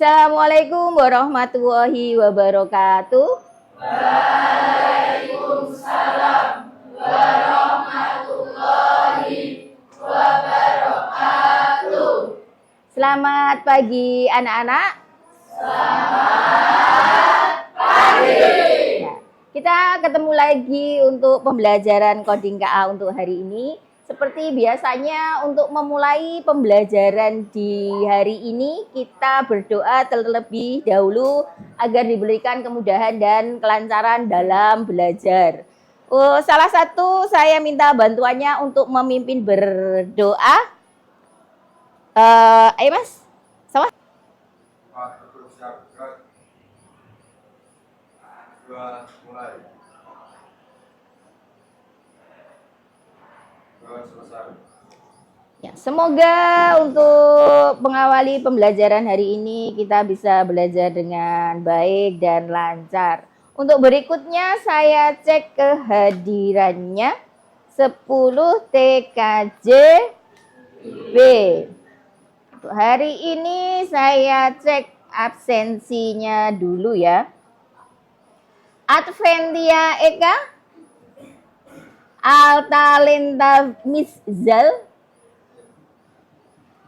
Assalamualaikum warahmatullahi wabarakatuh. Waalaikumsalam warahmatullahi wabarakatuh. Selamat pagi anak-anak. Selamat pagi. Nah, kita ketemu lagi untuk pembelajaran coding KA untuk hari ini. Seperti biasanya untuk memulai pembelajaran di hari ini, kita berdoa terlebih dahulu agar diberikan kemudahan dan kelancaran dalam belajar. Salah satu saya minta bantuannya untuk memimpin berdoa. Ayo Mas, sama? Mulai. Ya, semoga untuk mengawali pembelajaran hari ini kita bisa belajar dengan baik dan lancar. Untuk berikutnya saya cek kehadirannya 10 TKJ B. Untuk hari ini saya cek absensinya dulu ya. Adventia Eka, Altalenta Miszal,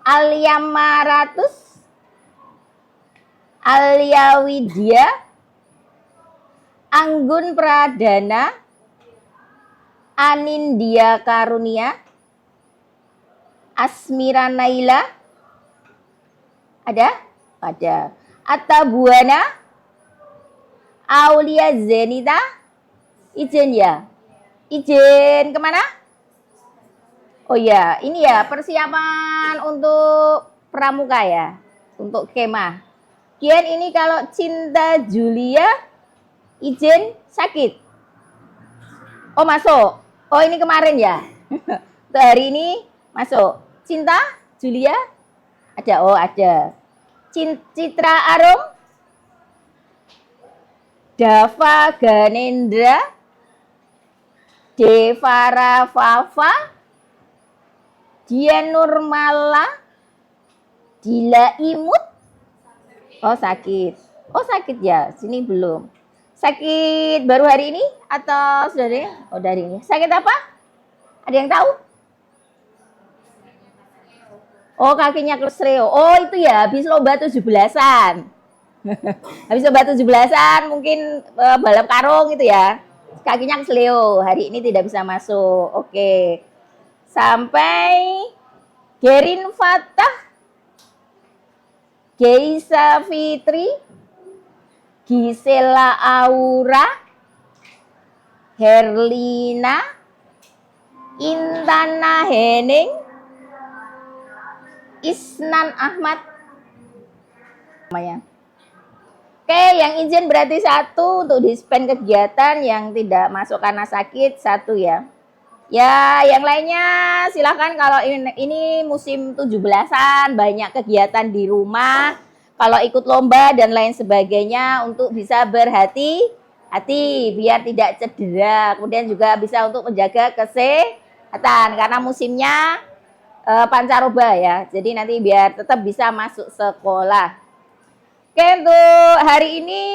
Alia Maratus, Alia Widya, Anggun Pradana, Anindya Karunia, Asmira Naila, ada? Ada. Atta Buana, Aulia Zenita, Ijen ya? Ijen kemana? Oh ya, ini ya persiapan untuk pramuka ya, untuk kemah. Kian ini kalau Cinta Julia, Ijen sakit. Oh masuk. Oh ini kemarin ya. Untuk hari ini masuk. Cinta Julia ada. Oh ada. Citra Arum, Dava Ganendra, Devara Fafa, Dian Nurmala, Dila Imut. Oh sakit. Oh sakit ya, sini belum. Sakit baru hari ini atau sudah dari? Oh dari ini. Sakit apa? Ada yang tahu? Oh kakinya kesleo. Oh itu ya habis lomba 17-an. Habis lomba 17-an mungkin balap karung gitu ya. Kakinya kesleo. Hari ini tidak bisa masuk. Oke. Sampai Gerin Fatah, Geisa Fitri, Gisela Aura, Herlina, Intana Henning, Isnan Ahmad. Namanya. Oke, yang izin berarti 1 untuk dispen kegiatan, yang tidak masuk karena sakit 1 ya. Ya, yang lainnya silahkan kalau ini musim 17-an, banyak kegiatan di rumah. Kalau ikut lomba dan lain sebagainya untuk bisa berhati-hati biar tidak cedera. Kemudian juga bisa untuk menjaga kesehatan karena musimnya pancaroba ya. Jadi nanti biar tetap bisa masuk sekolah. Oke, untuk hari ini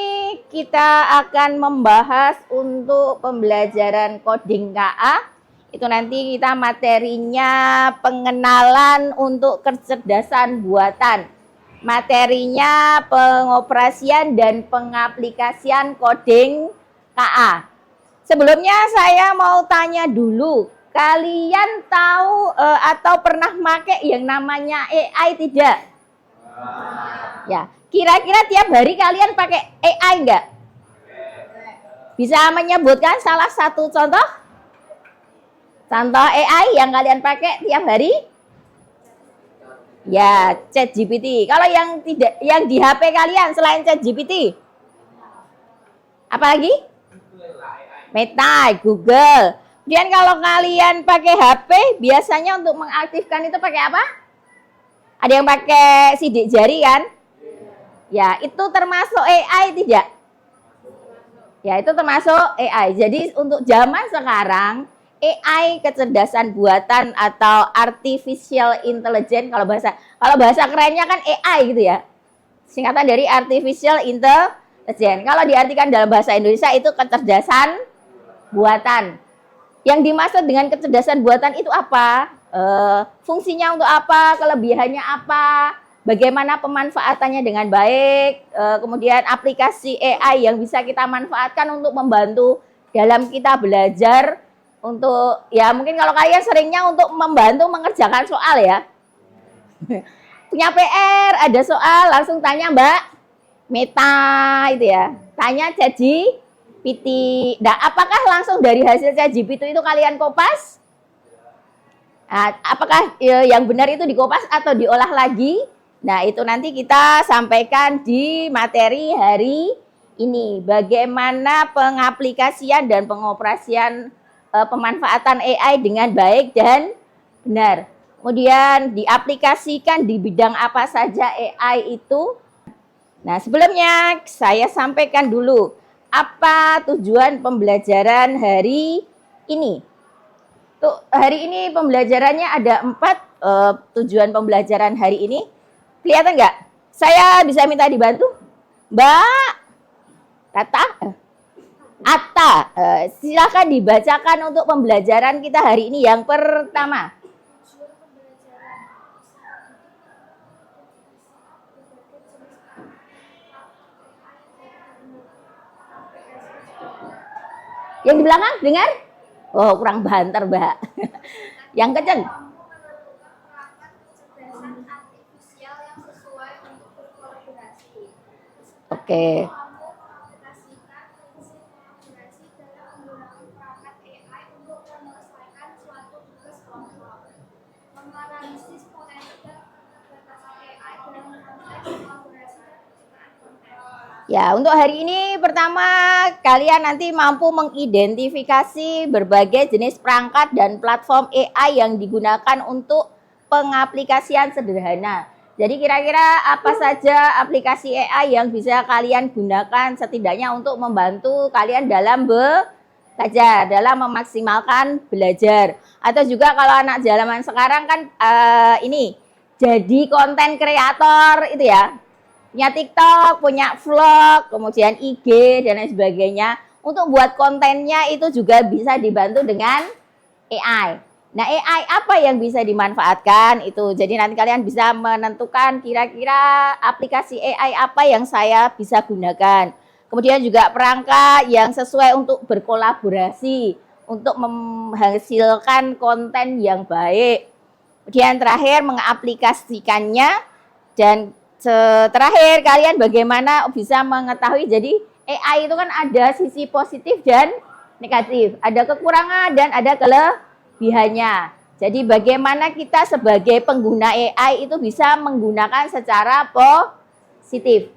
kita akan membahas untuk pembelajaran coding KA. Itu nanti kita materinya pengenalan untuk kecerdasan buatan. Materinya pengoperasian dan pengaplikasian coding KA. Sebelumnya saya mau tanya dulu, kalian tahu atau pernah pakai yang namanya AI tidak? Ya, kira-kira tiap hari kalian pakai AI enggak? Bisa menyebutkan salah satu contoh? Contoh AI yang kalian pakai tiap hari? Ya, ChatGPT. Kalau yang tidak, yang di HP kalian selain ChatGPT? Apa lagi? Meta, Google. Kemudian kalau kalian pakai HP, biasanya untuk mengaktifkan itu pakai apa? Ada yang pakai sidik jari kan? Ya, itu termasuk AI tidak? Ya, itu termasuk AI. Jadi untuk zaman sekarang, AI kecerdasan buatan atau artificial intelligence kalau bahasa kerennya kan AI gitu ya. Singkatan dari artificial intelligence. Kalau diartikan dalam bahasa Indonesia itu kecerdasan buatan. Yang dimaksud dengan kecerdasan buatan itu apa? Fungsinya untuk apa? Kelebihannya apa? Bagaimana pemanfaatannya dengan baik? Kemudian aplikasi AI yang bisa kita manfaatkan untuk membantu dalam kita belajar. Untuk ya mungkin kalau kalian seringnya untuk membantu mengerjakan soal ya. Punya PR, ada soal, langsung tanya Mbak Meta itu ya. Tanya ChatGPT. Nah, apakah langsung dari hasil ChatGPT itu kalian kopas? Nah, apakah yang benar itu dikopas atau diolah lagi? Nah, itu nanti kita sampaikan di materi hari ini. Bagaimana pengaplikasian dan pengoperasian pemanfaatan AI dengan baik dan benar. Kemudian diaplikasikan di bidang apa saja AI itu. Nah, sebelumnya saya sampaikan dulu apa tujuan pembelajaran hari ini. Tuh, hari ini pembelajarannya ada 4 tujuan pembelajaran hari ini. Kelihatan nggak? Saya bisa minta dibantu? Mbak Tata? Atta, silakan dibacakan untuk pembelajaran kita hari ini yang pertama. Yang di belakang dengar? Oh, kurang banter, Mbak. Yang kenceng. Oke. Ya, untuk hari ini pertama kalian nanti mampu mengidentifikasi berbagai jenis perangkat dan platform AI yang digunakan untuk pengaplikasian sederhana. Jadi kira-kira apa saja aplikasi AI yang bisa kalian gunakan setidaknya untuk membantu kalian dalam belajar, dalam memaksimalkan belajar. Atau juga kalau anak zaman sekarang kan ini jadi konten kreator itu ya. Punya TikTok, punya vlog, kemudian IG, dan lain sebagainya. Untuk buat kontennya itu juga bisa dibantu dengan AI. Nah, AI apa yang bisa dimanfaatkan itu. Jadi nanti kalian bisa menentukan kira-kira aplikasi AI apa yang saya bisa gunakan. Kemudian juga perangkat yang sesuai untuk berkolaborasi, untuk menghasilkan konten yang baik. Kemudian terakhir mengaplikasikannya dan terakhir kalian bagaimana bisa mengetahui. Jadi AI itu kan ada sisi positif dan negatif, ada kekurangan dan ada kelebihannya. Jadi bagaimana kita sebagai pengguna AI itu bisa menggunakan secara positif.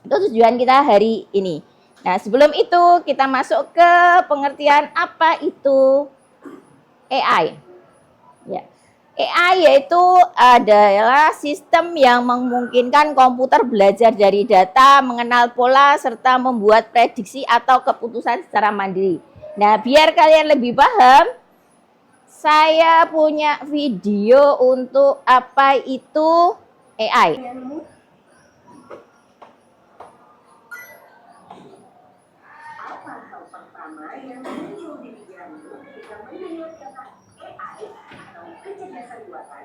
Itu tujuan kita hari ini. Nah, sebelum itu kita masuk ke pengertian apa itu AI. Ya. AI yaitu adalah sistem yang memungkinkan komputer belajar dari data, mengenal pola, serta membuat prediksi atau keputusan secara mandiri. Nah, biar kalian lebih paham, saya punya video untuk apa itu AI. Apa hal pertama yang muncul di pikiranmu ketika mendengar kata AI atau kecerdasan buatan?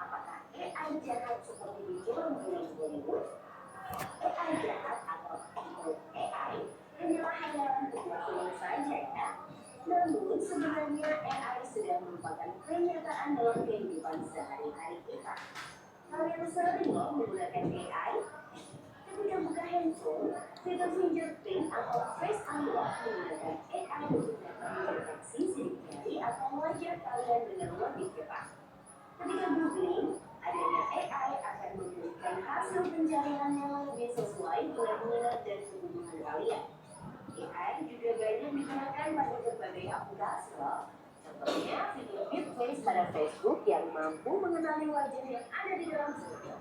Apakah AI jahat seperti di film Hollywood? AI jahat atau AI hanyalah hayalan film saja ya. Namun sebenarnya AI sudah merupakan kenyataan dalam kehidupan sehari-hari kita. Kalian sering loh menggunakan AI? Ketika buka handphone, fitur fingerprint atau face unlock menggunakan AI untuk dapat mendeteksi sidik jari atau wajah kalian dengan lebih cepat. Ketika googling, adanya AI akan memberikan hasil pencarian yang lebih sesuai dengan minat dan kebutuhan kalian. AI juga banyak digunakan pada berbagai aplikasi loh. Contohnya fitur Fit Face pada Facebook yang mampu mengenali wajah yang ada di dalam foto.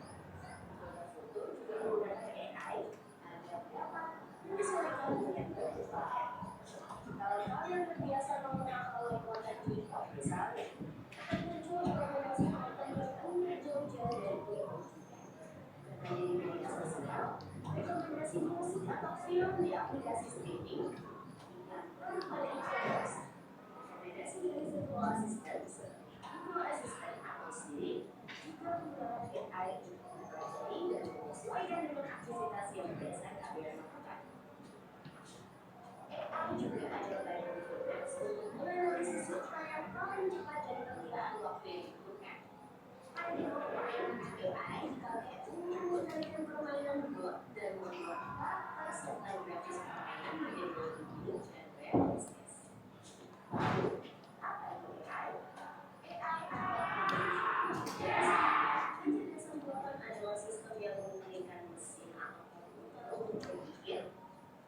Foto juga menggunakan AI agar dapat menyesuaikan dengan kebutuhan. Kalau kalian terbiasa mengenal konten TikTok misalnya, akan muncul rekomendasi konten yang punya jauh-jauh dari TikTok. Menjadi media serta grafis permainan menjadi lebih hidup dan realistis. Lalu, apa itu AI? AI adalah kecerdasan buatan adalah sistem yang memungkinkan mesin atau komputer untuk berpikir,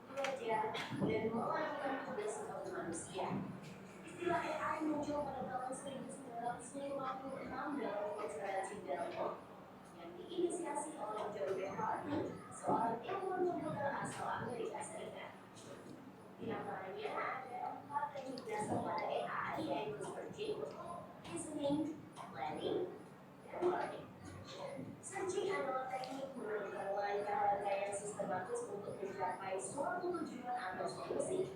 belajar, dan melakukan tugas seperti manusia. Istilah AI muncul pada tahun 1956 dalam konferensi Delft yang diinisiasi oleh John Harvey, seorang ilmuwan komputer asal Amerika Serikat. Di antaranya ada 4 teknik dasar pada AI, yaitu searching, reasoning, planning, dan learning. Searching adalah teknik menemukan langkah-langkah yang sistematis untuk mencapai suatu tujuan atau solusi.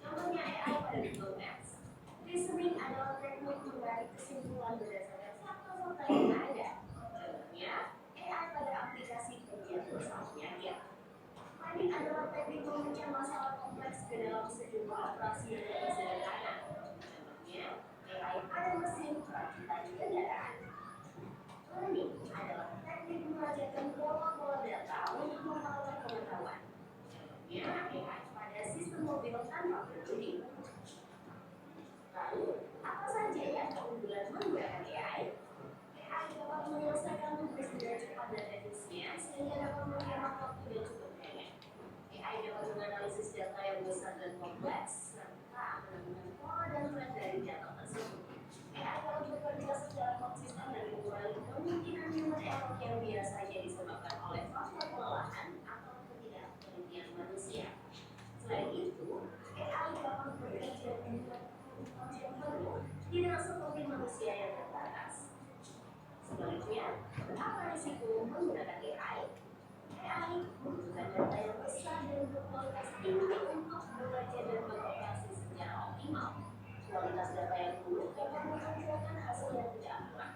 Contohnya AI pada Google Maps. Reasoning adalah teknik menarik kesimpulan berdasarkan fakta-fakta yang ada. Contohnya AI pada aplikasi penjian masalah penyakit. Planning adalah teknik memecah masalah kompleks ke dalam sejumlah operasi yang lebih sederhana. Contohnya AI pada mesin perakitan kendaraan. Learning adalah teknik mengajarkan pola-pola data untuk memperoleh pengetahuan. Contohnya AI pada sistem mobil tanpa pengemudi. Lalu, apa saja ya keunggulan menggunakan AI? AI dapat menyelesaikan tugas dengan cepat dan efisien sehingga dapat menghemat waktu dan cukup daya. AI dapat menganalisis data yang besar dan kompleks serta menemukan pola dan tren dari data tersebut. AI dapat bekerja secara konsisten dan mengurangi kemungkinan human error yang biasanya disebabkan oleh faktor kelelahan atau ketidaktelitian manusia. Selain itu, AI dapat bekerja dengan yang penuh, tidak seperti manusia yang terbatas. Sebaliknya, apa risiko menggunakan AI? AI membutuhkan data yang besar dan berkualitas tinggi untuk belajar dan beroperasi secara optimal. Kualitas data yang buruk dapat menghasilkan hasil yang tidak akurat.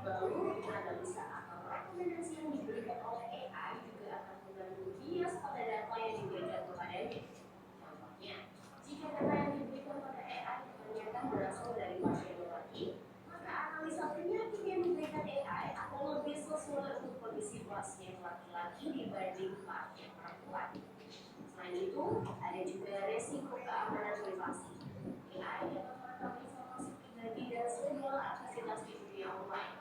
Lalu, analisa atau rekomendasi yang diberikan oleh AI juga akan mengganggu bias pada data yang diberikan kepadanya. Contohnya, jika data yang diberikan pada AI ternyata berasal dari pasien laki, maka analisa penyakit yang diberikan AI akan lebih sesuai untuk kondisi pasien laki-laki dibanding pasien perempuan. Selain itu, ada juga resiko keamanan privasi. AI dapat merekam informasi pribadi dan segala aktivitas di dunia online.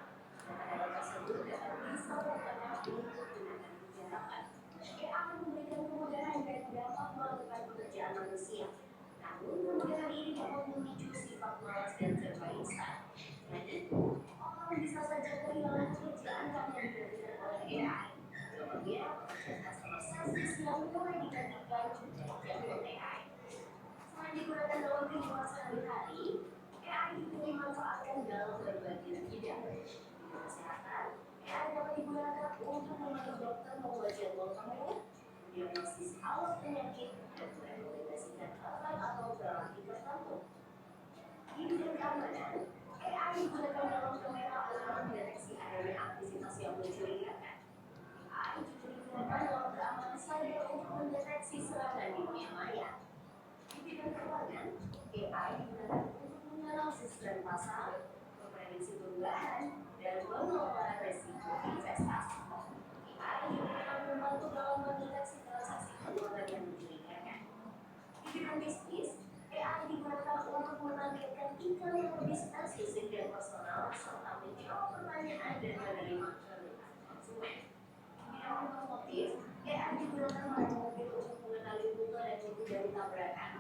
Data-data tersebut dapat disalahgunakan untuk tindakan kejahatan. AI akan memberikan kemudahan dan dapat melakukan pekerjaan manusia. Namun, kemudahan ini dapat memicu sifat malas dan serba instan. Dan itu, orang bisa saja kehilangan pekerjaan karena digantikan oleh AI. Contohnya, customer service yang mulai digantikan dengan AI. Selain digunakan dalam kehidupan sehari-hari, AI juga dimanfaatkan dalam berbagai bidang. Di kesehatan, AI dapat digunakan untuk membantu dokter membuat jadwal penuh, diagnosis awal penyakit, dan merekomendasikan obat atau terapi tertentu. Di bidang keamanan, AI digunakan dalam kamera untuk mendeteksi adanya aktivitas yang mencurigakan. AI juga digunakan dalam keamanan cyber untuk mendeteksi serangan di dunia maya. Di bidang keuangan, AI digunakan untuk menganalisis tren pasar, memprediksi perubahan, dan mengelola resiko investasi. AI juga dapat membantu dalam mendeteksi transaksi keuangan yang mencurigakan. Di bidang bisnis, AI digunakan untuk menargetkan iklan yang lebih spesifik dan personal serta menjawab pertanyaan dan menerima keluhan konsumen. Di bidang otomotif, AI digunakan pada mobil untuk mengenali rute dan menghindari tabrakan.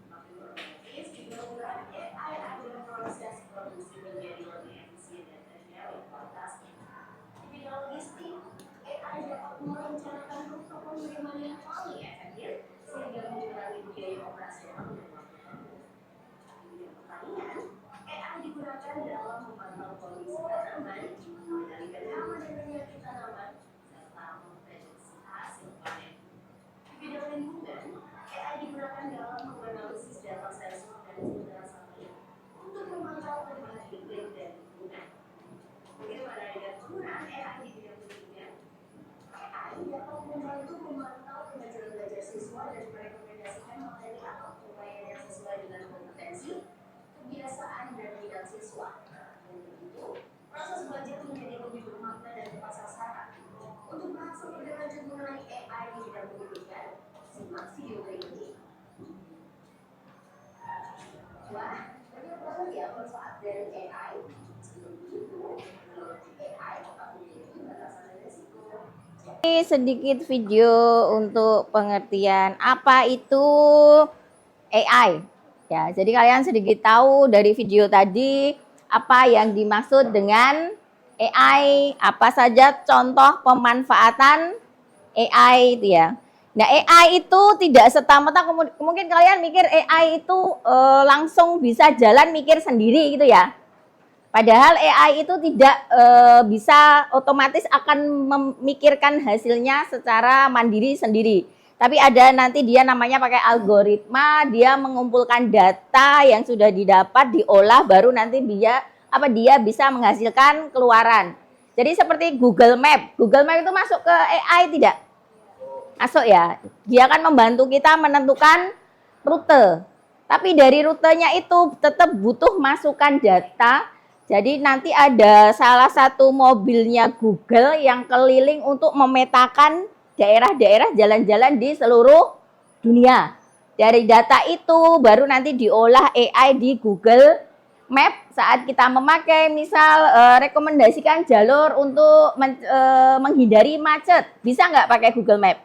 Mobil otomotif juga menggunakan AI dalam proses produksi Wah, banyak banget ya manfaat dari AI. Begitu, AI akan memiliki batasan dan resiko. Ini sedikit video untuk pengertian apa itu AI. Ya, jadi kalian sedikit tahu dari video tadi apa yang dimaksud dengan AI, apa saja contoh pemanfaatan AI itu ya. Nah, AI itu tidak serta-merta mungkin kalian mikir AI itu langsung bisa jalan mikir sendiri gitu ya. Padahal AI itu tidak bisa otomatis akan memikirkan hasilnya secara mandiri sendiri. Tapi ada nanti dia namanya pakai algoritma, dia mengumpulkan data yang sudah didapat, diolah, baru nanti dia bisa menghasilkan keluaran. Jadi seperti Google Map. Google Map itu masuk ke AI tidak? Masuk ya. Dia akan membantu kita menentukan rute. Tapi dari rutenya itu tetap butuh masukan data. Jadi nanti ada salah satu mobilnya Google yang keliling untuk memetakan daerah-daerah jalan-jalan di seluruh dunia. Dari data itu baru nanti diolah AI di Google Map saat kita memakai misal rekomendasikan jalur untuk menghindari macet. Bisa nggak pakai Google Map?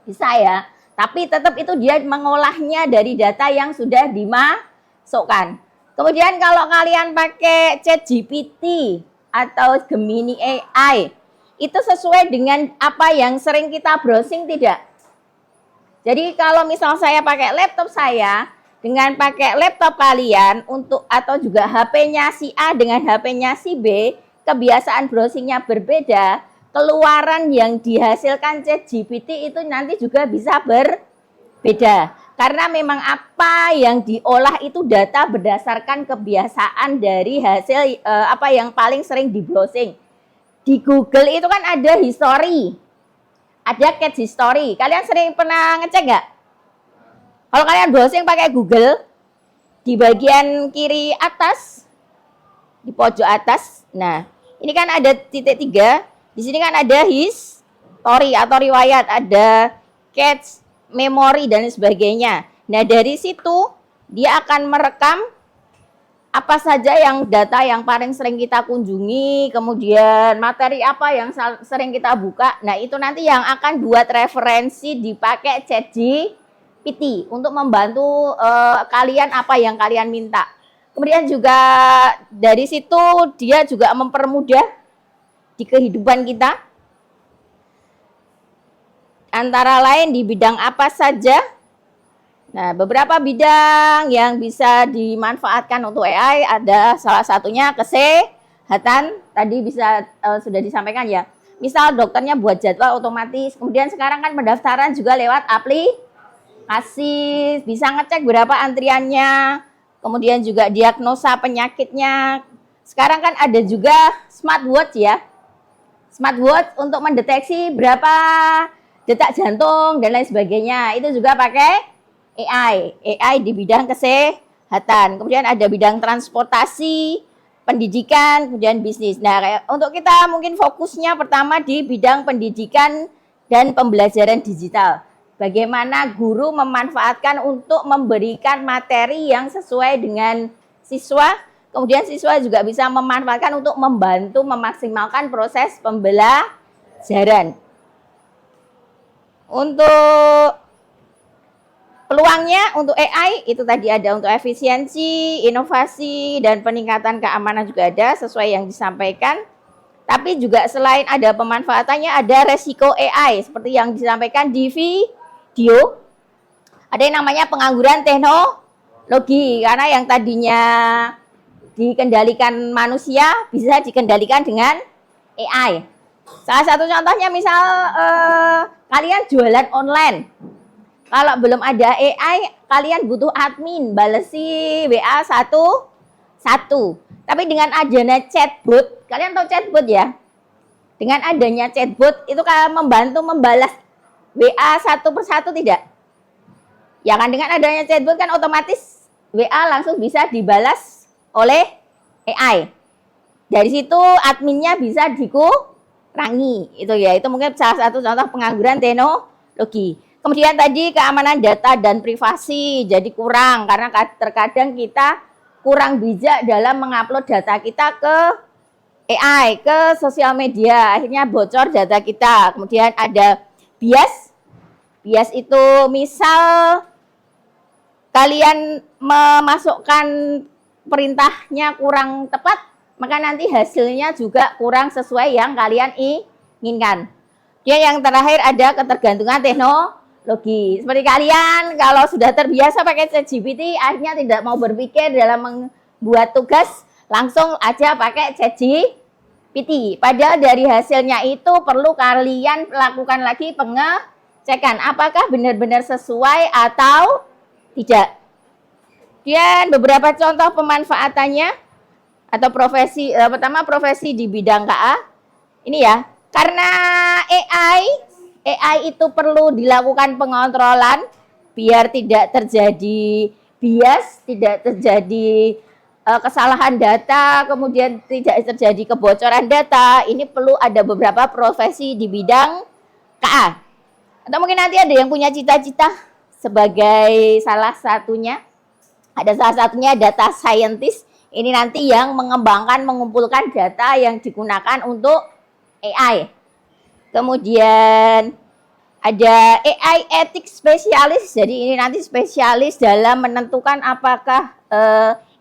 Bisa ya. Tapi tetap itu dia mengolahnya dari data yang sudah dimasukkan. Kemudian kalau kalian pakai ChatGPT atau Gemini AI, itu sesuai dengan apa yang sering kita browsing tidak? Jadi kalau misal saya pakai laptop saya, dengan pakai laptop kalian untuk atau juga HP-nya si A dengan HP-nya si B, kebiasaan browsingnya berbeda, keluaran yang dihasilkan ChatGPT itu nanti juga bisa berbeda. Karena memang apa yang diolah itu data berdasarkan kebiasaan dari hasil apa yang paling sering di browsing. Di Google itu kan ada history, ada cat history. Kalian sering pernah ngecek nggak? Kalau kalian browsing pakai Google, di bagian kiri atas, di pojok atas, nah ini kan ada titik 3. Di sini kan ada history atau riwayat, ada cache, memori dan sebagainya. Nah, dari situ dia akan merekam apa saja yang data yang paling sering kita kunjungi, kemudian materi apa yang sering kita buka. Nah, itu nanti yang akan buat referensi dipakai ChatGPT untuk membantu kalian apa yang kalian minta. Kemudian juga dari situ dia juga mempermudah di kehidupan kita, antara lain di bidang apa saja. Nah, beberapa bidang yang bisa dimanfaatkan untuk AI ada salah satunya kesehatan, tadi bisa sudah disampaikan ya. Misal dokternya buat jadwal otomatis, kemudian sekarang kan pendaftaran juga lewat aplikasi, bisa ngecek berapa antriannya, kemudian juga diagnosa penyakitnya. Sekarang kan ada juga smartwatch ya. Smartwatch untuk mendeteksi berapa detak jantung dan lain sebagainya. Itu juga pakai AI di bidang kesehatan. Kemudian ada bidang transportasi, pendidikan, kemudian bisnis. Nah, untuk kita mungkin fokusnya pertama di bidang pendidikan dan pembelajaran digital. Bagaimana guru memanfaatkan untuk memberikan materi yang sesuai dengan siswa. Kemudian siswa juga bisa memanfaatkan untuk membantu memaksimalkan proses pembelajaran. Untuk peluangnya untuk AI itu tadi ada untuk efisiensi, inovasi, dan peningkatan keamanan juga ada sesuai yang disampaikan. Tapi juga selain ada pemanfaatannya ada resiko AI seperti yang disampaikan di video. Ada yang namanya pengangguran teknologi karena yang tadinya dikendalikan manusia bisa dikendalikan dengan AI. Salah satu contohnya misal kalian jualan online. Kalau belum ada AI, kalian butuh admin balesi WA satu. Tapi dengan adanya chatbot, kalian tahu chatbot ya? Dengan adanya chatbot itu kalau membantu membalas WA satu persatu tidak? Ya kan dengan adanya chatbot kan otomatis WA langsung bisa dibalas oleh AI. Dari situ adminnya bisa dikurangi. Itu ya, itu mungkin salah satu contoh pengangguran teknologi. Kemudian tadi keamanan data dan privasi jadi kurang karena terkadang kita kurang bijak dalam mengupload data kita ke AI, ke sosial media, akhirnya bocor data kita. Kemudian ada bias. Bias itu misal kalian memasukkan perintahnya kurang tepat, maka nanti hasilnya juga kurang sesuai yang kalian inginkan. Kemudian yang terakhir ada ketergantungan teknologi. Seperti kalian kalau sudah terbiasa pakai ChatGPT, akhirnya tidak mau berpikir dalam membuat tugas, langsung aja pakai ChatGPT. Padahal dari hasilnya itu perlu kalian lakukan lagi pengecekan apakah benar-benar sesuai atau tidak. Kemudian beberapa contoh pemanfaatannya atau profesi, pertama profesi di bidang KA. Ini ya, karena AI itu perlu dilakukan pengontrolan biar tidak terjadi bias, tidak terjadi kesalahan data, kemudian tidak terjadi kebocoran data. Ini perlu ada beberapa profesi di bidang KA. Atau mungkin nanti ada yang punya cita-cita sebagai salah satunya. Ada salah satunya data scientist. Ini nanti yang mengembangkan, mengumpulkan data yang digunakan untuk AI. Kemudian ada AI ethics spesialis. Jadi ini nanti spesialis dalam menentukan apakah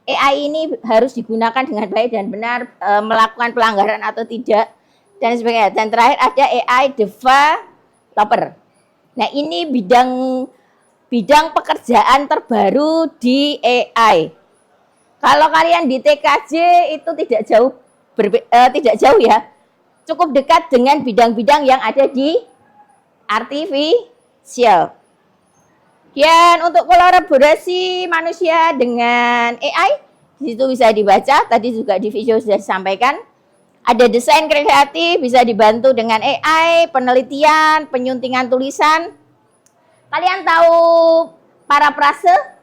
AI ini harus digunakan dengan baik dan benar, melakukan pelanggaran atau tidak, dan sebagainya. Dan terakhir ada AI developer. Nah ini bidang pekerjaan terbaru di AI. Kalau kalian di TKJ itu tidak jauh ya, cukup dekat dengan bidang-bidang yang ada di artificial. Dan untuk kolaborasi manusia dengan AI, di situ bisa dibaca, tadi juga di video sudah disampaikan. Ada desain kreatif, bisa dibantu dengan AI, penelitian, penyuntingan tulisan. Kalian tahu parafrase?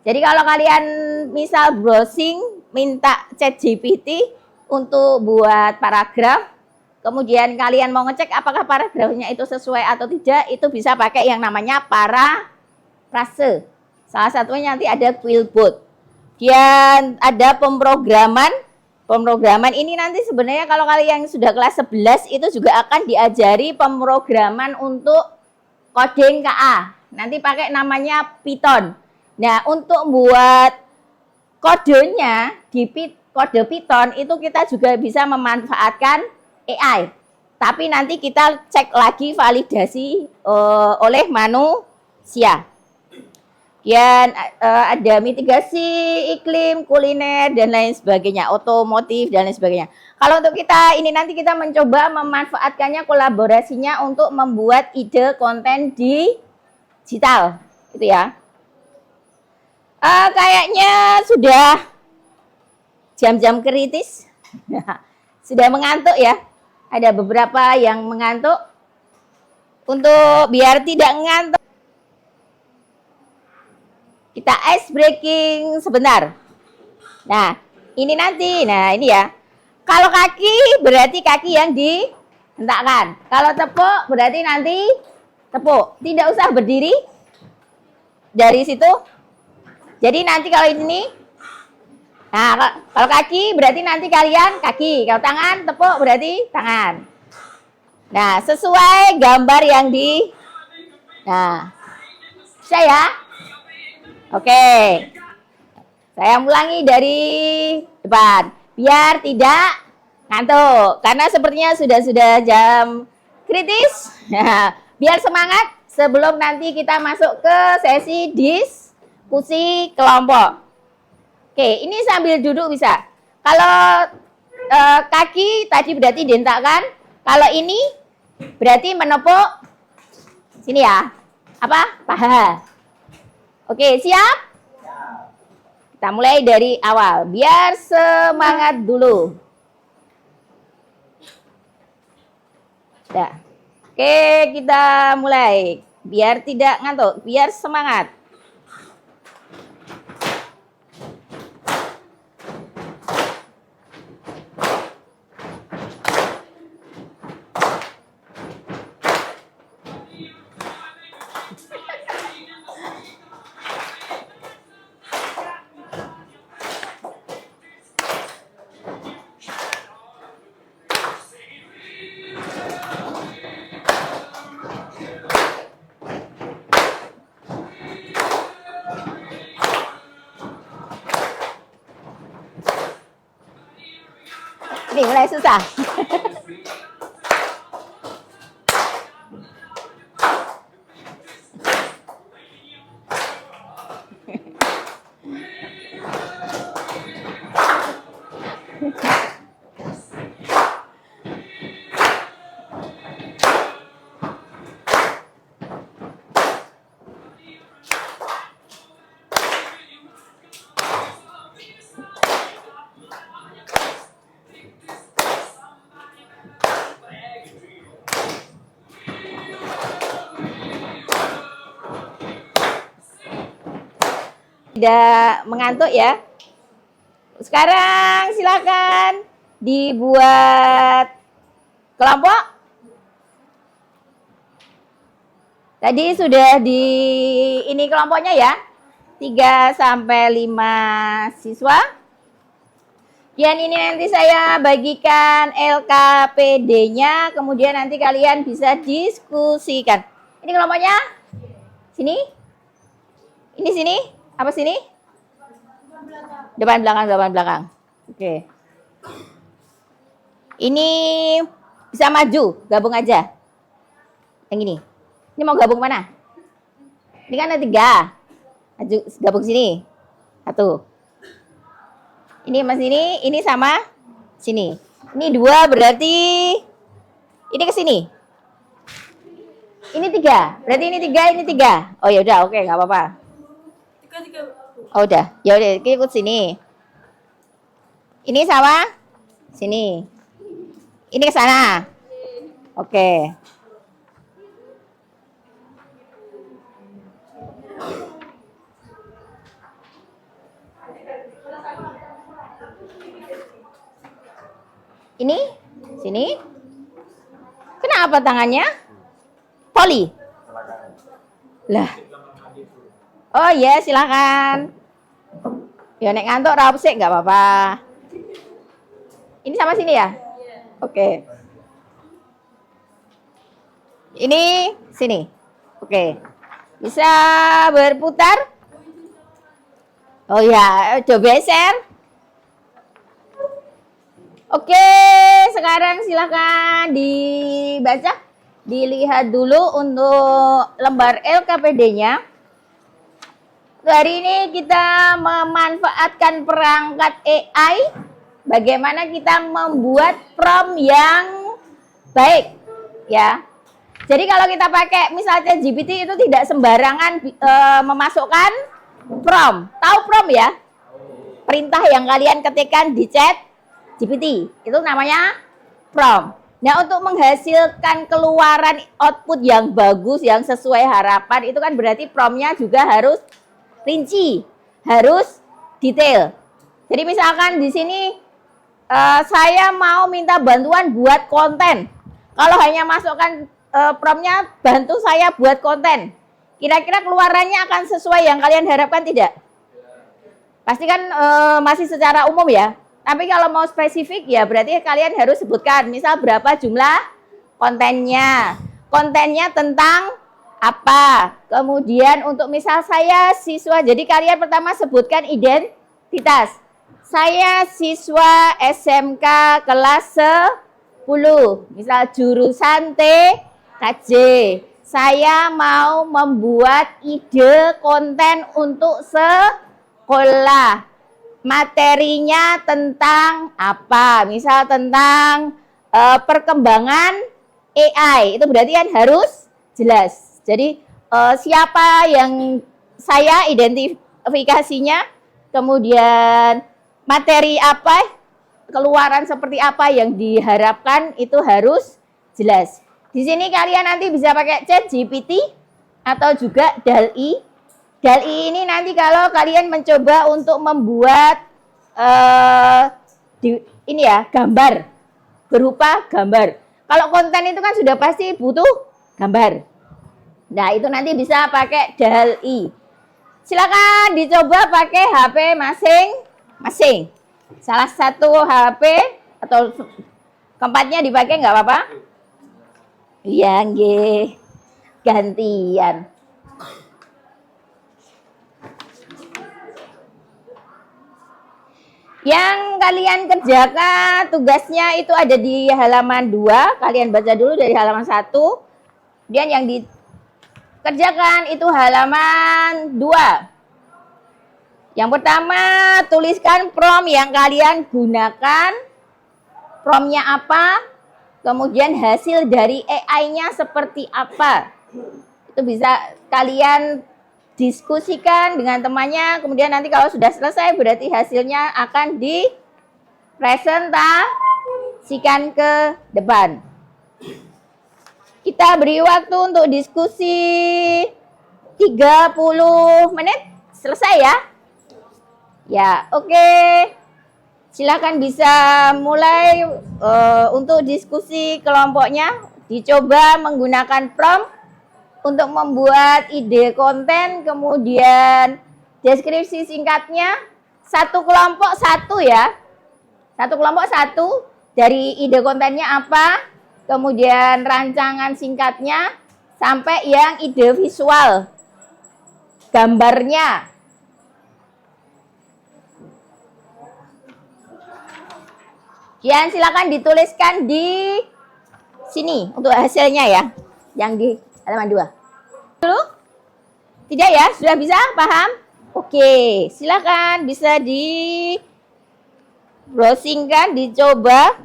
Jadi kalau kalian misal browsing, minta ChatGPT untuk buat paragraf, kemudian kalian mau ngecek apakah paragrafnya itu sesuai atau tidak, itu bisa pakai yang namanya parafrase. Salah satunya nanti ada Quillbot. Dan ada pemrograman. Pemrograman ini nanti sebenarnya kalau kalian sudah kelas 11 itu juga akan diajari pemrograman untuk coding KA. Nanti pakai namanya Python. Nah, untuk buat kodenya di kode Python itu kita juga bisa memanfaatkan AI. Tapi nanti kita cek lagi validasi oleh manusia. Dan ada mitigasi iklim, kuliner, dan lain sebagainya, otomotif, dan lain sebagainya. Kalau untuk kita, ini nanti kita mencoba memanfaatkannya, kolaborasinya untuk membuat ide konten digital. Gitu ya. Kayaknya sudah jam-jam kritis. Sudah mengantuk ya. Ada beberapa yang mengantuk. Untuk biar tidak ngantuk, kita ice breaking sebentar. Nah, ini nanti. Nah, ini ya. Kalau kaki berarti kaki yang dihentakkan. Kalau tepuk berarti nanti tepuk. Tidak usah berdiri dari situ. Jadi nanti kalau ini, nah kalau kaki berarti nanti kalian kaki. Kalau tangan tepuk berarti tangan. Nah, sesuai gambar yang nah, bisa ya? Oke, saya ulangi dari depan, biar tidak ngantuk. Karena sepertinya sudah jam kritis. Nah, biar semangat sebelum nanti kita masuk ke sesi diskusi kelompok. Oke, ini sambil duduk bisa. Kalau kaki tadi berarti dihentakkan. Kalau ini berarti menepuk sini ya. Apa? Paha. Oke, siap? Kita mulai dari awal, biar semangat dulu. Ya. Oke, kita mulai. Biar tidak ngantuk, biar semangat. Ini mulai susah. Tidak mengantuk ya. Sekarang silakan dibuat kelompok. Tadi sudah di ini kelompoknya ya. 3 sampai 5 siswa. Dan ini nanti saya bagikan LKPD-nya, kemudian nanti kalian bisa diskusikan. Ini kelompoknya? Sini? Ini sini? Apa sini? Depan belakang. Oke. Ini bisa maju, gabung aja. Yang ini. Ini mau gabung mana? Ini kan ada 3. Maju, gabung sini. 1. Ini mas ini sama sini. Ini 2 berarti ini ke sini. Ini 3. Berarti ini 3, ini 3. Oh ya udah, oke, nggak apa-apa. Oh udah, ya udah ikut sini. Ini sama sini. Ini ke sana. Oke. Ini sini. Kenapa tangannya? Poli. Lah. Oh iya, silakan. Ya nek ngantuk raup sik nggak apa-apa. Ini sama sini ya? Oke. Ini sini. Oke. Bisa berputar? Oh ya, coba geser. Oke, sekarang silakan dibaca. Dilihat dulu untuk lembar LKPD-nya. Hari ini kita memanfaatkan perangkat AI. Bagaimana kita membuat prompt yang baik, ya. Jadi kalau kita pakai misalnya GPT itu tidak sembarangan memasukkan prompt. Tahu prompt ya? Perintah yang kalian ketikkan di chat GPT itu namanya prompt. Nah, untuk menghasilkan keluaran output yang bagus, yang sesuai harapan, itu kan berarti promptnya juga harus rinci, harus detail. Jadi misalkan di sini saya mau minta bantuan buat konten. Kalau hanya masukkan promptnya bantu saya buat konten, kira-kira keluarannya akan sesuai yang kalian harapkan tidak? Pasti kan masih secara umum ya. Tapi kalau mau spesifik ya berarti kalian harus sebutkan misal berapa jumlah kontennya. Kontennya tentang apa? Kemudian untuk misal saya siswa, jadi kalian pertama sebutkan identitas. Saya siswa SMK kelas 10, misal jurusan TKJ. Saya mau membuat ide konten untuk sekolah. Materinya tentang apa? Misal tentang perkembangan AI. Itu berarti kan harus jelas. Jadi siapa yang saya identifikasinya, kemudian materi apa, keluaran seperti apa yang diharapkan itu harus jelas. Di sini kalian nanti bisa pakai chat GPT atau juga DALL-E. DALL-E ini nanti kalau kalian mencoba untuk membuat ini ya gambar berupa gambar. Kalau konten itu kan sudah pasti butuh gambar. Nah, itu nanti bisa pakai DALL-E. Silakan dicoba pakai HP masing-masing. Salah satu HP atau keempatnya dipakai nggak apa-apa? Iya, nggih. Gantian. Yang kalian kerjakan tugasnya itu ada di halaman 2. Kalian baca dulu dari halaman 1. Kemudian yang dikerjakan itu halaman 2. Yang pertama, tuliskan prompt yang kalian gunakan. Promptnya apa? Kemudian hasil dari AI-nya seperti apa? Itu bisa kalian diskusikan dengan temannya, kemudian nanti kalau sudah selesai berarti hasilnya akan dipresentasikan ke depan. Kita beri waktu untuk diskusi 30 menit, selesai ya? Ya, oke. Silakan bisa mulai untuk diskusi kelompoknya, dicoba menggunakan prompt untuk membuat ide konten, kemudian deskripsi singkatnya, satu kelompok satu ya. Satu kelompok satu, dari ide kontennya apa, kemudian rancangan singkatnya, sampai yang ide visual, gambarnya. Kemudian silakan dituliskan di sini untuk hasilnya ya, yang di halaman 2. Dulu? Tidak ya? Sudah bisa? Paham? Oke, silakan bisa di browsingkan, dicoba.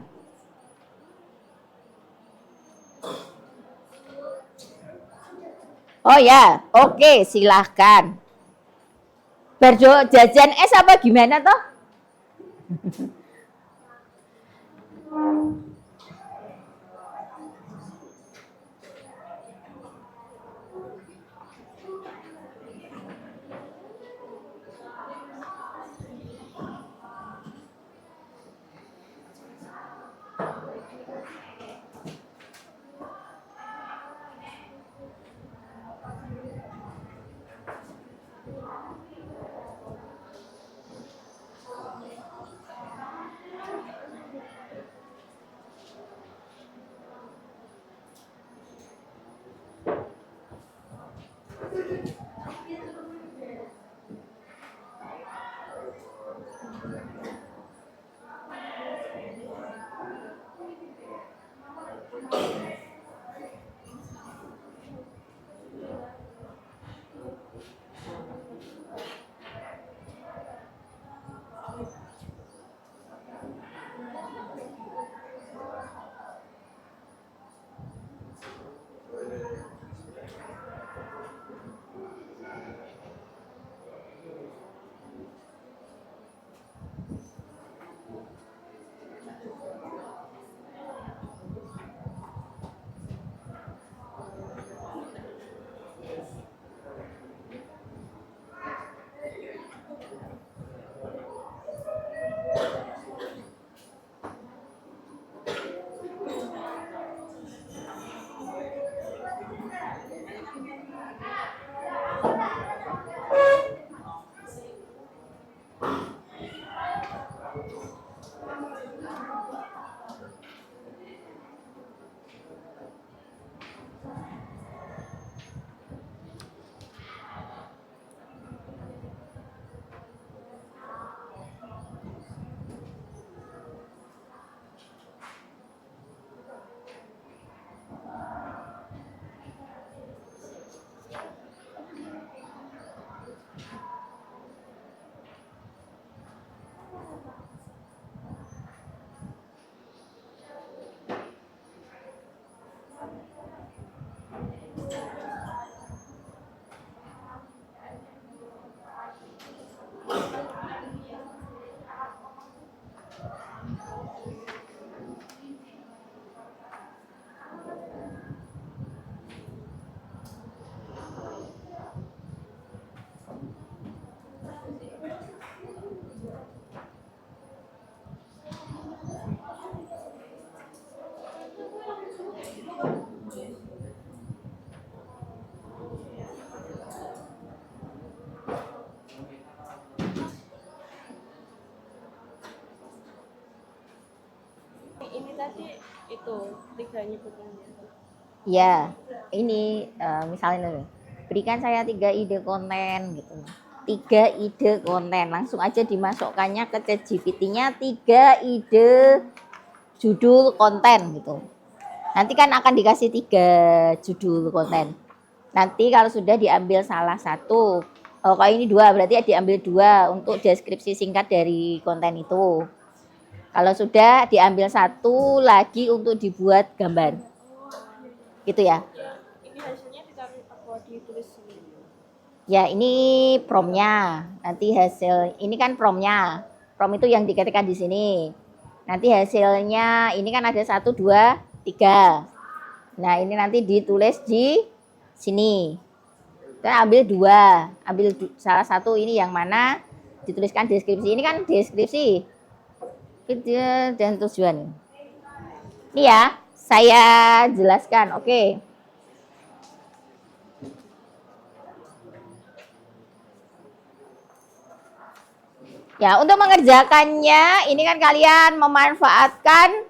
Oh ya, oke, silahkan. Jajan es apa gimana toh? Ini tadi itu 3 nyebutannya. Ya, ini misalnya nih, berikan saya 3 ide konten gitu. 3 ide konten. Langsung aja dimasukkannya ke ChatGPT-nya 3 ide judul konten gitu. Nanti kan akan dikasih 3 judul konten. Nanti kalau sudah diambil salah satu, kalau ini 2 berarti diambil 2 untuk deskripsi singkat dari konten itu. Kalau sudah diambil 1 lagi untuk dibuat gambar. Gitu ya. Ini hasilnya ditaruh apa ditulis sini? Ya, ini promnya. Nanti hasil ini kan promnya. Prom itu yang diketikkan di sini. Nanti hasilnya ini kan ada 1, 2, 3. Nah, ini nanti ditulis di sini. Kita ambil 2, salah satu ini yang mana dituliskan deskripsi. Ini kan deskripsi video dan tujuan. Ini ya, saya jelaskan. Oke. Ya, untuk mengerjakannya, ini kan kalian memanfaatkan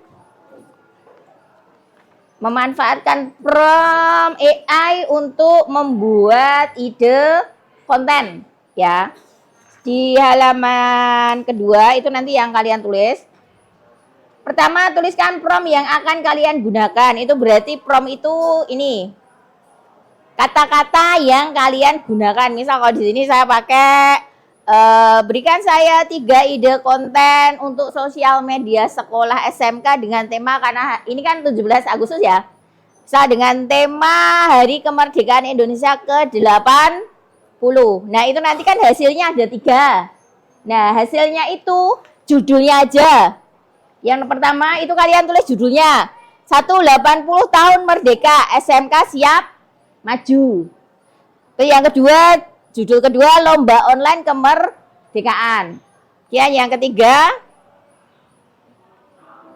prompt AI untuk membuat ide konten, ya. Di halaman kedua itu nanti yang kalian tulis. Pertama, tuliskan prompt yang akan kalian gunakan. Itu berarti prompt itu ini. Kata-kata yang kalian gunakan. Misal kalau di sini saya pakai berikan saya 3 ide konten untuk sosial media sekolah SMK dengan tema, karena ini kan 17 Agustus ya. Misal dengan tema Hari Kemerdekaan Indonesia ke-80. Nah, itu nanti kan hasilnya ada 3. Nah, hasilnya itu judulnya aja. Yang pertama itu kalian tulis judulnya. 180 tahun merdeka, SMK siap maju. Itu yang kedua, judul kedua lomba online kemerdekaan. Ya, yang ketiga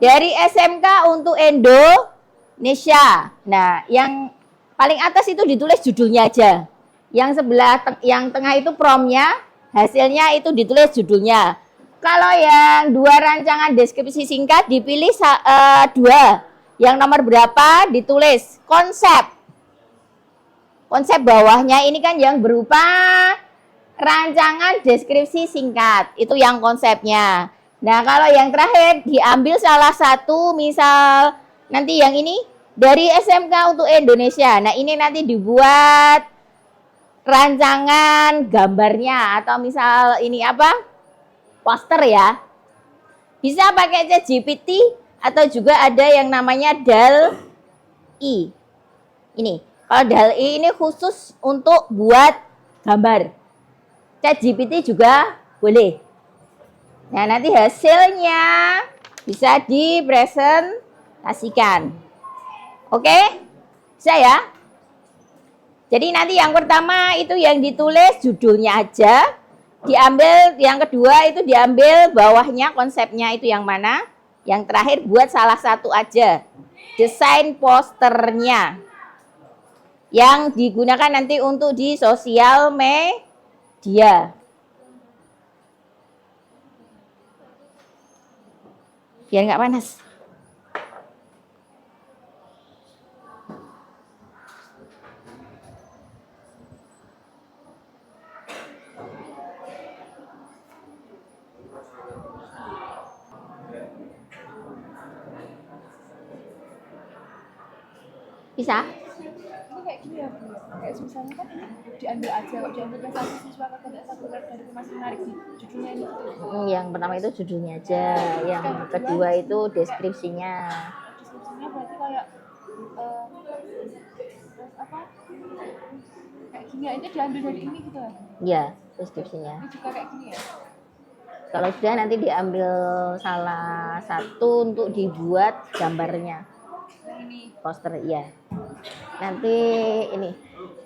dari SMK untuk Indonesia. Nah, yang paling atas itu ditulis judulnya aja. Yang sebelah yang tengah itu promnya, hasilnya itu ditulis judulnya. Kalau yang 2 rancangan deskripsi singkat dipilih 2. Yang nomor berapa ditulis konsep. Konsep bawahnya ini kan yang berupa rancangan deskripsi singkat. Itu yang konsepnya. Nah, kalau yang terakhir diambil salah satu, misal nanti yang ini dari SMK untuk Indonesia. Nah, ini nanti dibuat rancangan gambarnya, atau misal ini apa? Poster ya. Bisa pakai ChatGPT atau juga ada yang namanya DALL-E. Ini. Kalau DALL-E ini khusus untuk buat gambar. ChatGPT juga boleh. Nah, nanti hasilnya bisa dipresentasikan. Oke? Bisa ya? Jadi nanti yang pertama itu yang ditulis judulnya aja. Diambil, yang kedua itu diambil bawahnya konsepnya itu yang mana. Yang terakhir buat salah satu aja. Desain posternya. Yang digunakan nanti untuk di sosial media. Biar nggak panas. Bisa? Ini kayak gini ya Bu. Kayak misalnya kan ini diambil aja, kok diambil ke satu siswa ke satu web dari masih menarik nih. Judulnya ini gitu. Yang pertama itu judulnya aja, yang kedua itu deskripsinya. Deskripsinya berarti kayak apa? Kayak gini ya, ini diambil dari ini gitu ya. Ya, deskripsinya. Ini juga kayak gini ya. Kalau sudah nanti diambil salah satu untuk dibuat gambarnya. Yang ini. Poster, iya. Nanti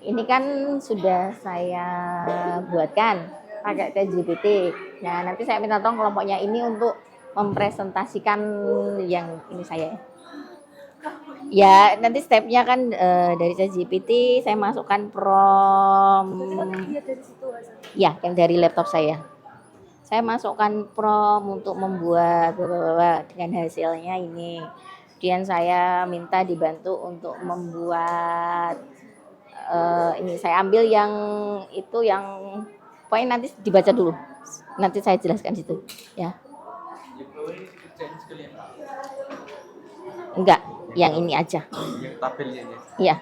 ini kan sudah saya buatkan pakai ChatGPT. Nah, nanti saya minta tolong kelompoknya ini untuk mempresentasikan yang ini saya. Ya, nanti stepnya kan dari ChatGPT saya masukkan prompt. Dari situ aja. Ya, yang dari laptop saya. Saya masukkan prompt untuk membuat dengan hasilnya ini. Kemudian saya minta dibantu untuk membuat ini, saya ambil yang itu yang Pokoknya nanti dibaca dulu. Nanti saya jelaskan situ, ya. Enggak, yang ini aja. Yang tabelnya ini. Iya.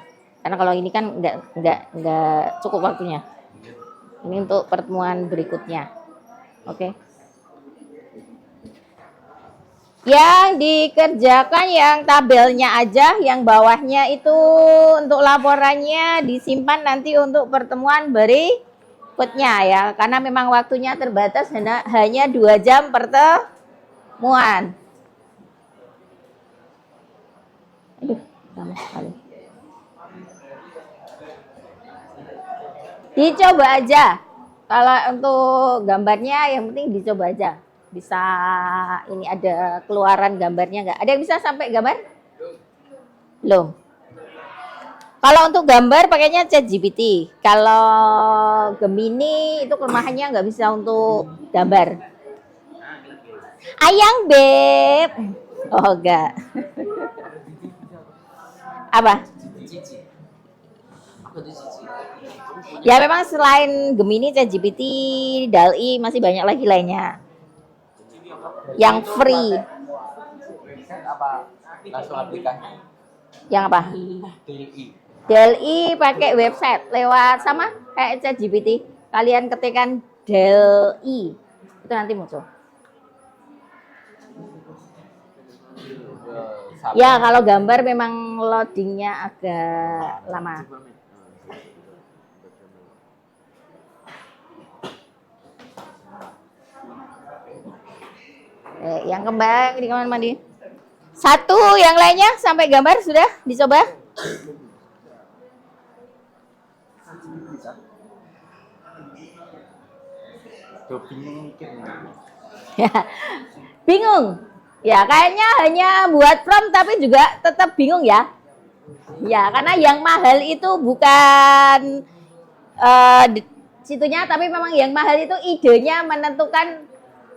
Karena kalau ini kan enggak cukup waktunya. Ini untuk pertemuan berikutnya. Oke. Yang dikerjakan yang tabelnya aja, yang bawahnya itu untuk laporannya disimpan nanti untuk pertemuan berikutnya ya. Karena memang waktunya terbatas hanya 2 jam pertemuan. Aduh, lama sekali. Dicoba aja. Kalau untuk gambarnya yang penting dicoba aja. Bisa ini ada keluaran gambarnya nggak? Ada yang bisa sampai gambar? Belum. Kalau untuk gambar pakainya ChatGPT. Kalau Gemini itu kelemahannya nggak bisa untuk gambar. Ayang beb. Oh enggak. Apa? Ya memang selain Gemini, ChatGPT, DALL-E masih banyak lagi lainnya. Yang free. Website apa langsung aplikasi? Yang apa? DLI. DALL-E pakai website lewat sama kayak ChatGPT. Kalian ketikkan DALL-E itu nanti muncul. Ya kalau gambar memang loadingnya agak lama. Yang kembang di kamar mandi. Satu, yang lainnya sampai gambar sudah dicoba? Ya, bingung. Ya, kayaknya hanya buat prompt tapi juga tetap bingung ya. Ya, karena yang mahal itu bukan situnya, tapi memang yang mahal itu idenya menentukan.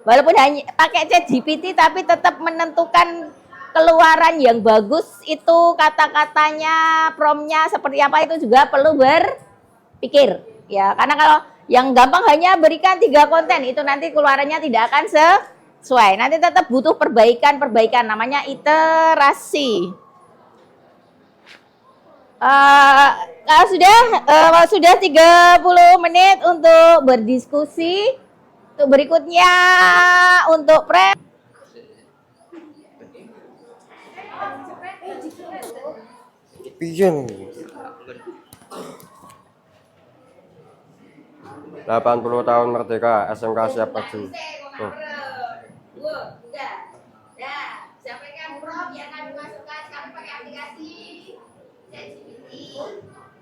Walaupun hanya pakai ChatGPT tapi tetap menentukan keluaran yang bagus itu kata-katanya, promptnya seperti apa itu juga perlu berpikir. Ya, karena kalau yang gampang hanya berikan 3 konten itu nanti keluarannya tidak akan sesuai. Nanti tetap butuh perbaikan namanya iterasi. Kalau sudah 30 menit untuk berdiskusi. Untuk berikutnya untuk Pijen. 80 tahun merdeka, SMK siap maju. Oh.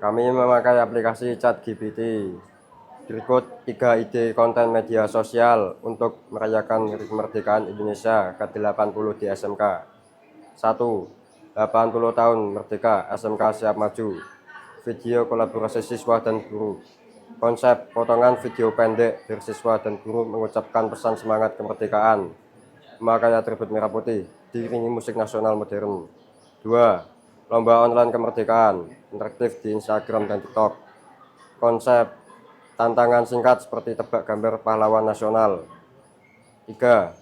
Kami memakai aplikasi ChatGPT. Berikut 3 ide konten media sosial untuk merayakan kemerdekaan Indonesia ke-80 di SMK. 1. 80 tahun merdeka, SMK siap maju. Video kolaborasi siswa dan guru. Konsep potongan video pendek dari siswa dan guru mengucapkan pesan semangat kemerdekaan. Memakai atribut merah putih, diiringi musik nasional modern. 2. Lomba online kemerdekaan, interaktif di Instagram dan TikTok. Konsep tantangan singkat seperti tebak gambar pahlawan nasional. 3.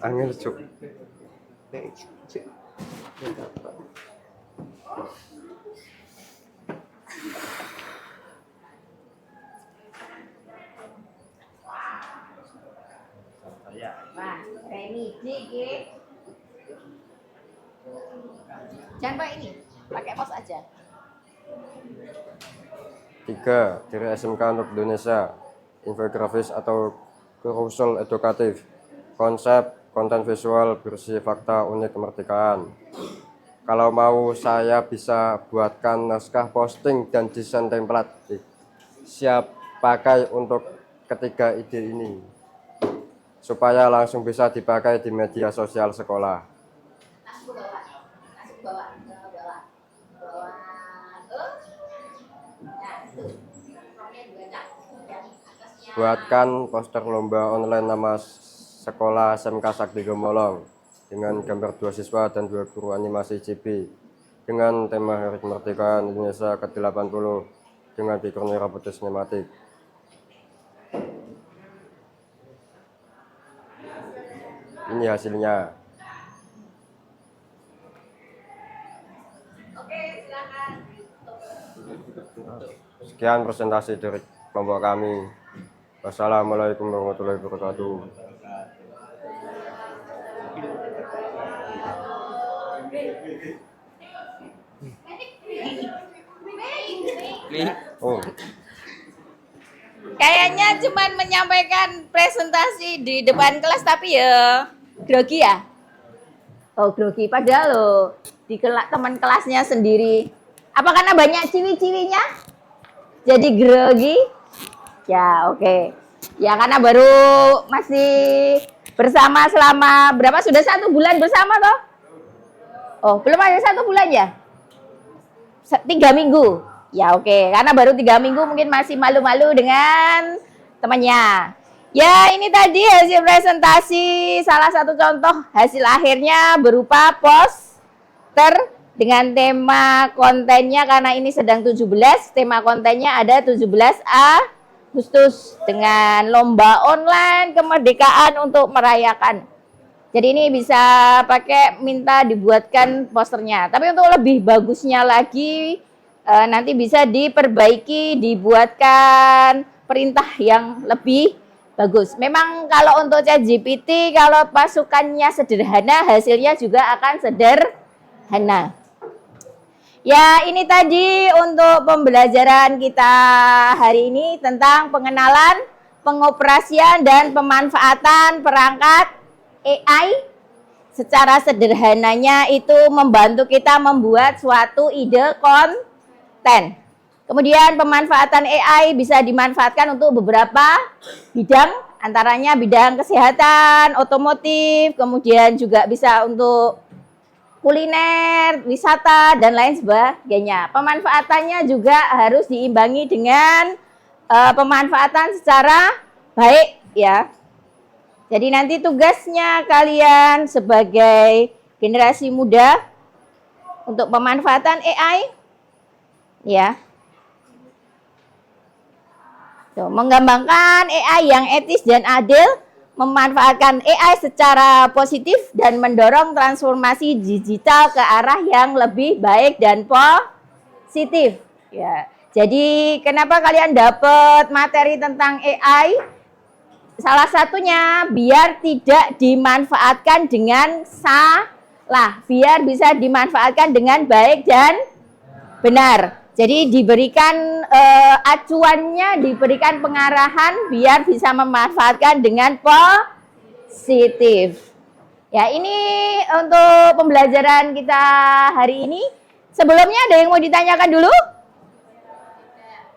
Angel cuk. Wah, Reni dikit. Jangan pakai ini, pakai pos aja. 3. Dari SMK untuk Indonesia, infografis atau carousel edukatif. Konsep konten visual berisi fakta unik kemerdekaan. Kalau mau saya bisa buatkan naskah posting dan desain template. Siap pakai untuk ketiga ide ini, supaya langsung bisa dipakai di media sosial sekolah. Nah, itu. Buatkan poster lomba online nama sekolah SMK Sakti Gemolong dengan gambar 2 siswa dan 2 guru animasi CB dengan tema Hari Kemerdekaan Indonesia ke-80 dengan background merah putih sinematik. Ini hasilnya. Sekian presentasi dari kelompok kami. Wassalamualaikum warahmatullahi wabarakatuh. Oh, Kayaknya cuman menyampaikan presentasi di depan kelas tapi ya grogi ya. Oh grogi padahal loh di teman kelasnya sendiri. Apa karena banyak ciwi-ciwinya? Jadi grogi? Ya oke. Ya karena baru masih bersama selama berapa? Sudah 1 bulan bersama toh? Oh belum ada 1 bulan ya? 3 minggu. Ya oke, karena baru 3 minggu mungkin masih malu-malu dengan temannya. Ya ini tadi hasil presentasi, salah satu contoh hasil akhirnya berupa poster dengan tema kontennya karena ini sedang 17, tema kontennya ada 17 Agustus dengan lomba online kemerdekaan untuk merayakan. Jadi ini bisa pakai minta dibuatkan posternya. Tapi untuk lebih bagusnya lagi nanti bisa diperbaiki, dibuatkan perintah yang lebih bagus. Memang kalau untuk ChatGPT, kalau pasukannya sederhana, hasilnya juga akan sederhana. Ya, ini tadi untuk pembelajaran kita hari ini tentang pengenalan, pengoperasian, dan pemanfaatan perangkat AI. Secara sederhananya itu membantu kita membuat suatu ide konten. Kemudian pemanfaatan AI bisa dimanfaatkan untuk beberapa bidang, antaranya bidang kesehatan, otomotif, kemudian juga bisa untuk kuliner, wisata, dan lain sebagainya. Pemanfaatannya juga harus diimbangi dengan pemanfaatan secara baik ya. Jadi nanti tugasnya kalian sebagai generasi muda untuk pemanfaatan AI ya. Tuh, mengembangkan AI yang etis dan adil, memanfaatkan AI secara positif dan mendorong transformasi digital ke arah yang lebih baik dan positif ya. Jadi kenapa kalian dapat materi tentang AI? Salah satunya biar tidak dimanfaatkan dengan salah, biar bisa dimanfaatkan dengan baik dan benar. Jadi diberikan acuannya, diberikan pengarahan biar bisa memanfaatkan dengan positif. Ya, ini untuk pembelajaran kita hari ini. Sebelumnya ada yang mau ditanyakan dulu?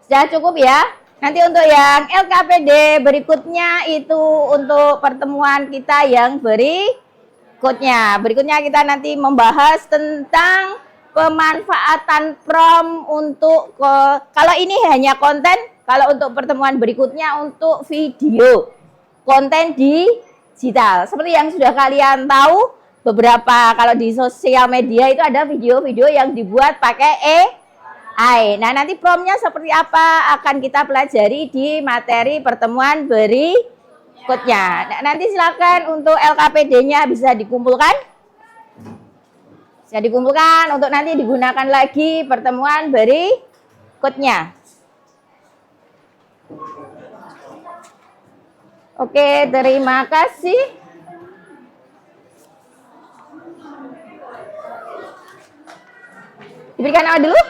Sudah cukup ya? Nanti untuk yang LKPD berikutnya itu untuk pertemuan kita yang berikutnya. Berikutnya kita nanti membahas tentang pemanfaatan prompt untuk kalau ini hanya konten, kalau untuk pertemuan berikutnya untuk video, konten digital. Seperti yang sudah kalian tahu, beberapa kalau di sosial media itu ada video-video yang dibuat pakai AI. Nah, nanti promptnya seperti apa akan kita pelajari di materi pertemuan berikutnya. Nah, nanti silakan untuk LKPD-nya bisa dikumpulkan. Bisa dikumpulkan untuk nanti digunakan lagi pertemuan berikutnya. Oke, terima kasih. Diberikan nama dulu.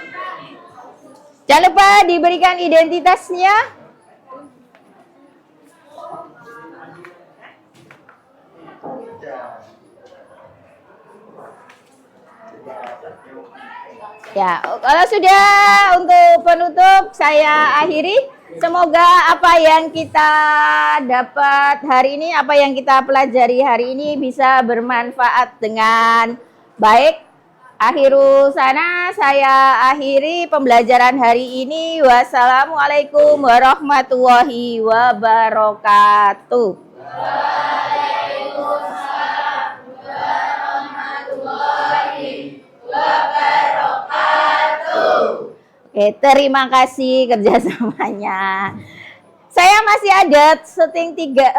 Jangan lupa diberikan identitasnya. Ya, kalau sudah untuk penutup saya akhiri. Semoga apa yang kita dapat hari ini, apa yang kita pelajari hari ini bisa bermanfaat dengan baik Akhiru sana saya akhiri pembelajaran hari ini. Wassalamualaikum warahmatullahi wabarakatuh. Oke, terima kasih kerjasamanya. Saya masih ada syuting 3